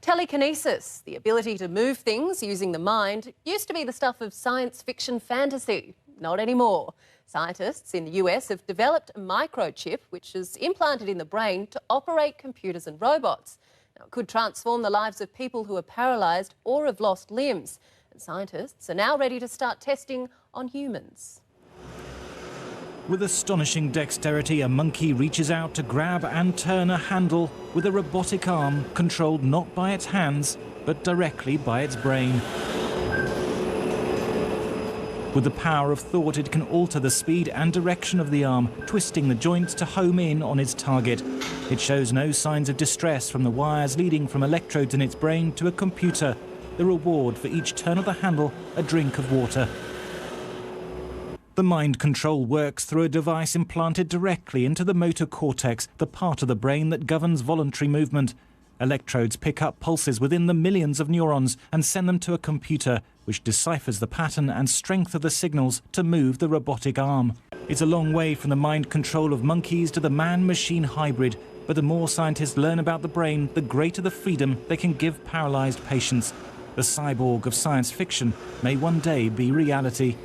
Telekinesis, the ability to move things using the mind, used to be the stuff of science fiction fantasy. Not anymore. Scientists in the US have developed a microchip which is implanted in the brain to operate computers and robots. Now, it could transform the lives of people who are paralysed or have lost limbs. And scientists are now ready to start testing on humans. With astonishing dexterity, a monkey reaches out to grab and turn a handle with a robotic arm controlled not by its hands, but directly by its brain. With the power of thought, it can alter the speed and direction of the arm, twisting the joints to home in on its target. It shows no signs of distress from the wires leading from electrodes in its brain to a computer. The reward for each turn of the handle, a drink of water. The mind control works through a device implanted directly into the motor cortex, the part of the brain that governs voluntary movement. Electrodes pick up pulses within the millions of neurons and send them to a computer, which deciphers the pattern and strength of the signals to move the robotic arm. It's a long way from the mind control of monkeys to the man-machine hybrid, but the more scientists learn about the brain, the greater the freedom they can give paralysed patients. The cyborg of science fiction may one day be reality.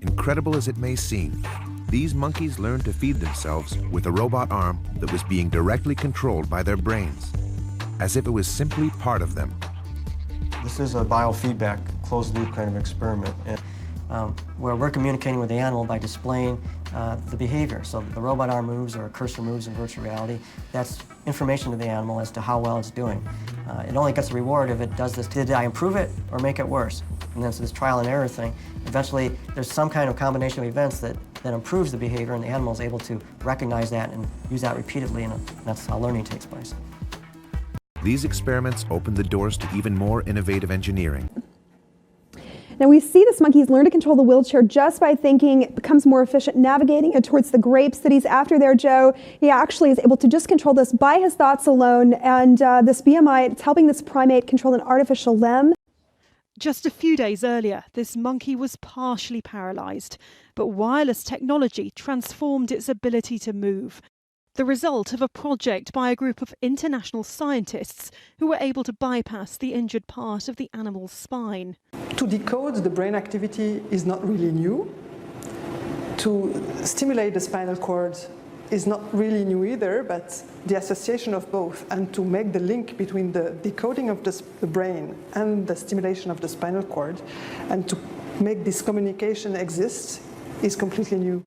Incredible as it may seem, these monkeys learned to feed themselves with a robot arm that was being directly controlled by their brains, as if it was simply part of them. This is a biofeedback, closed-loop kind of experiment, where we're communicating with the animal by displaying the behavior. So the robot arm moves or a cursor moves in virtual reality. That's information to the animal as to how well it's doing. It only gets a reward if it does this. Did I improve it or make it worse? And then so this trial and error thing, eventually there's some kind of combination of events that improves the behavior, and the animal is able to recognize that and use that repeatedly, and that's how learning takes place. These experiments opened the doors to even more innovative engineering. Now we see this monkey's learn to control the wheelchair just by thinking. It becomes more efficient navigating it towards the grapes that he's after there, Joe. He actually is able to just control this by his thoughts alone, and this BMI, it's helping this primate control an artificial limb. Just a few days earlier, this monkey was partially paralysed, but wireless technology transformed its ability to move. The result of a project by a group of international scientists who were able to bypass the injured part of the animal's spine. To decode the brain activity is not really new. To stimulate the spinal cord is not really new either, but the association of both and to make the link between the decoding of the brain and the stimulation of the spinal cord and to make this communication exist is completely new.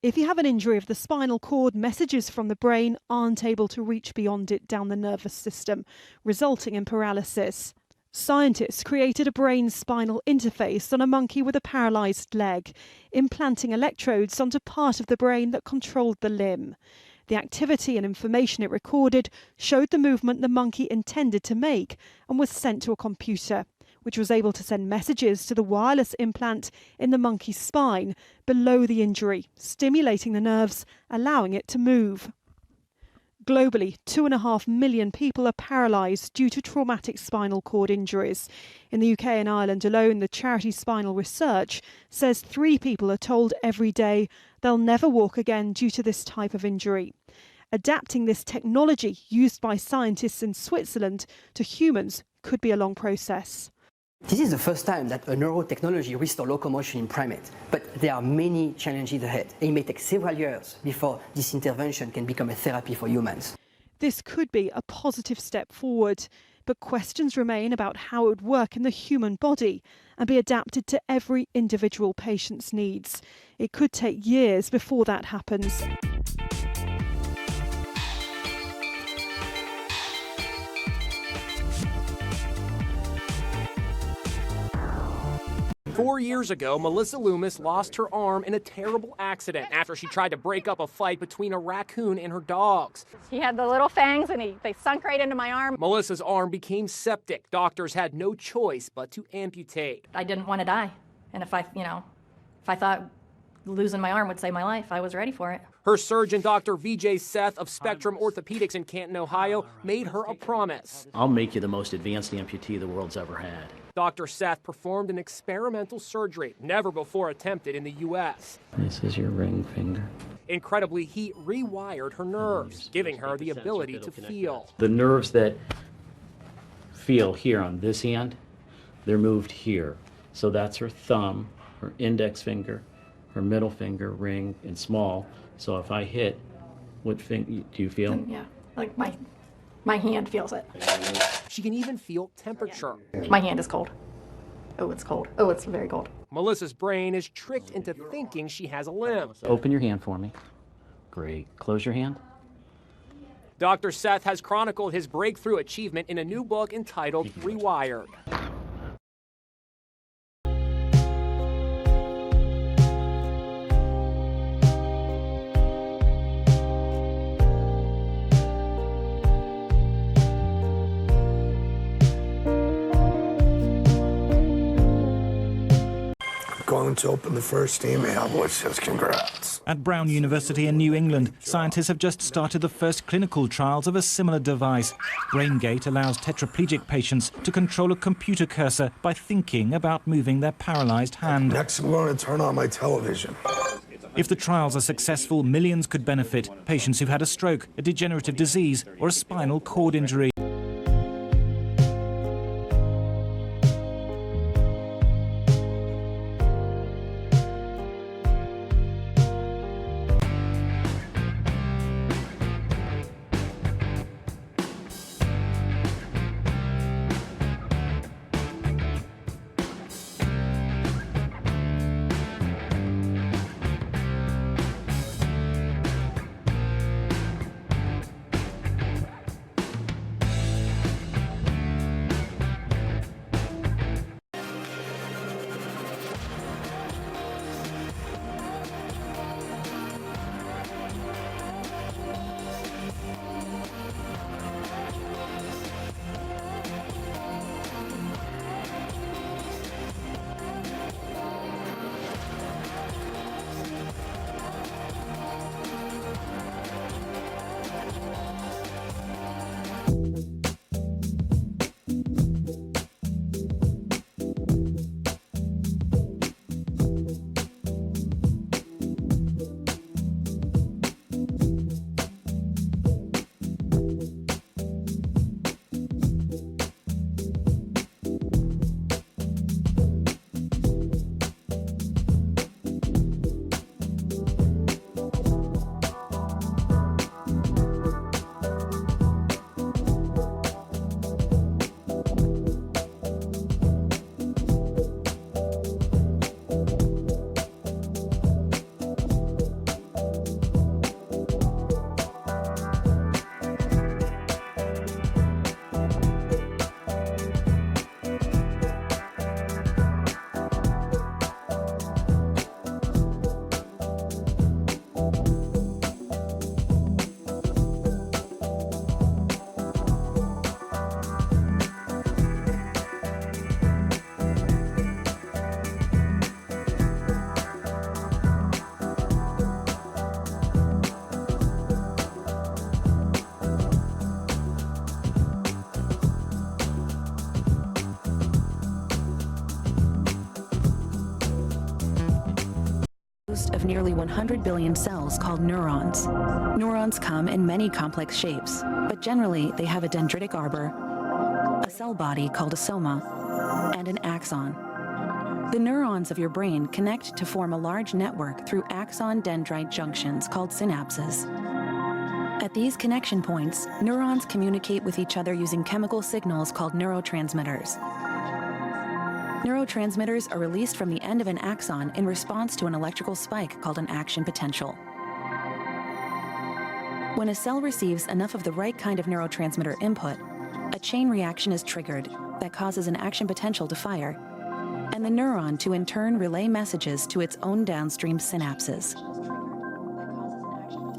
If you have an injury of the spinal cord, messages from the brain aren't able to reach beyond it down the nervous system, resulting in paralysis. Scientists created a brain-spinal interface on a monkey with a paralysed leg, implanting electrodes onto part of the brain that controlled the limb. The activity and information it recorded showed the movement the monkey intended to make and was sent to a computer, which was able to send messages to the wireless implant in the monkey's spine below the injury, stimulating the nerves, allowing it to move. Globally, 2.5 million people are paralysed due to traumatic spinal cord injuries. In the UK and Ireland alone, the charity Spinal Research says 3 people are told every day they'll never walk again due to this type of injury. Adapting this technology used by scientists in Switzerland to humans could be a long process. This is the first time that a neurotechnology restores locomotion in primates, but there are many challenges ahead. It may take several years before this intervention can become a therapy for humans. This could be a positive step forward, but questions remain about how it would work in the human body and be adapted to every individual patient's needs. It could take years before that happens. 4 years ago, Melissa Loomis lost her arm in a terrible accident after she tried to break up a fight between a raccoon and her dogs. He had the little fangs and they sunk right into my arm. Melissa's arm became septic. Doctors had no choice but to amputate. I didn't want to die. And if I thought losing my arm would save my life, I was ready for it. Her surgeon, Dr. Vijay Seth of Spectrum Orthopedics in Canton, Ohio, made her a promise. I'll make you the most advanced amputee the world's ever had. Dr. Seth performed an experimental surgery never before attempted in the U.S. This is your ring finger. Incredibly, he rewired her nerves, giving her the ability to feel. The nerves that feel here on this hand, they're moved here. So that's her thumb, her index finger, her middle finger, ring, and small. So if I hit, what finger do you feel? Yeah, like my hand feels it. She can even feel temperature. My hand is cold. Oh, it's cold. Oh, it's very cold. Melissa's brain is tricked into thinking she has a limb. Open your hand for me. Great. Close your hand. Dr. Seth has chronicled his breakthrough achievement in a new book entitled Rewired. Going to open the first email, which says congrats. At Brown University in New England, scientists have just started the first clinical trials of a similar device. BrainGate allows tetraplegic patients to control a computer cursor by thinking about moving their paralyzed hand. Next, I'm going to turn on my television. If the trials are successful, millions could benefit. Patients who've had a stroke, a degenerative disease, or a spinal cord injury. Of nearly 100 billion cells called neurons. Neurons come in many complex shapes, but generally they have a dendritic arbor, a cell body called a soma, and an axon. The neurons of your brain connect to form a large network through axon-dendrite junctions called synapses. At these connection points, neurons communicate with each other using chemical signals called neurotransmitters. Neurotransmitters are released from the end of an axon in response to an electrical spike called an action potential. When a cell receives enough of the right kind of neurotransmitter input, a chain reaction is triggered that causes an action potential to fire. and the neuron to in turn relay messages to its own downstream synapses.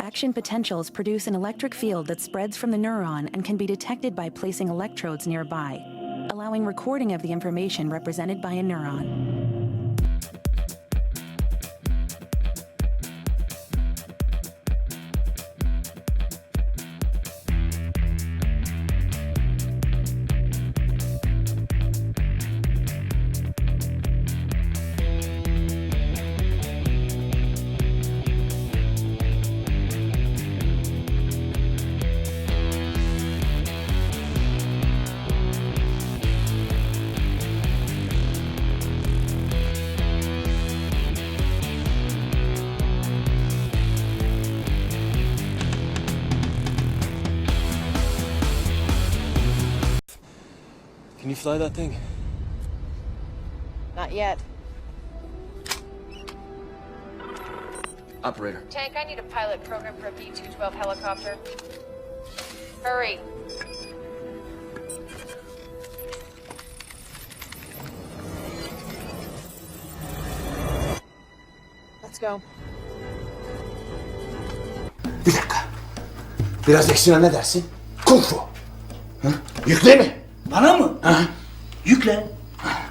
Action potentials produce an electric field that spreads from the neuron and can be detected by placing electrodes nearby, allowing recording of the information represented by a neuron. Can you fly that thing? Not yet. Operator. Tank, I need a pilot program for a B-212 helicopter. Hurry. Let's go. Bir dakika. Biraz eksine ne dersin? Kung fu. Ha? Yükle mi? Bana mı? Ha? Yüklen.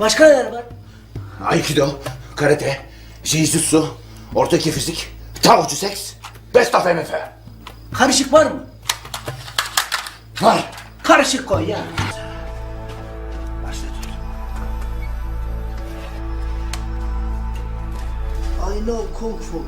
Başka neler var? Aikido, karate, jiu-jitsu, ortaki fizik, taocu seks, best of MF. Karışık var mı? Var. Karışık koy ya. Başla tut. I know Kung Fu.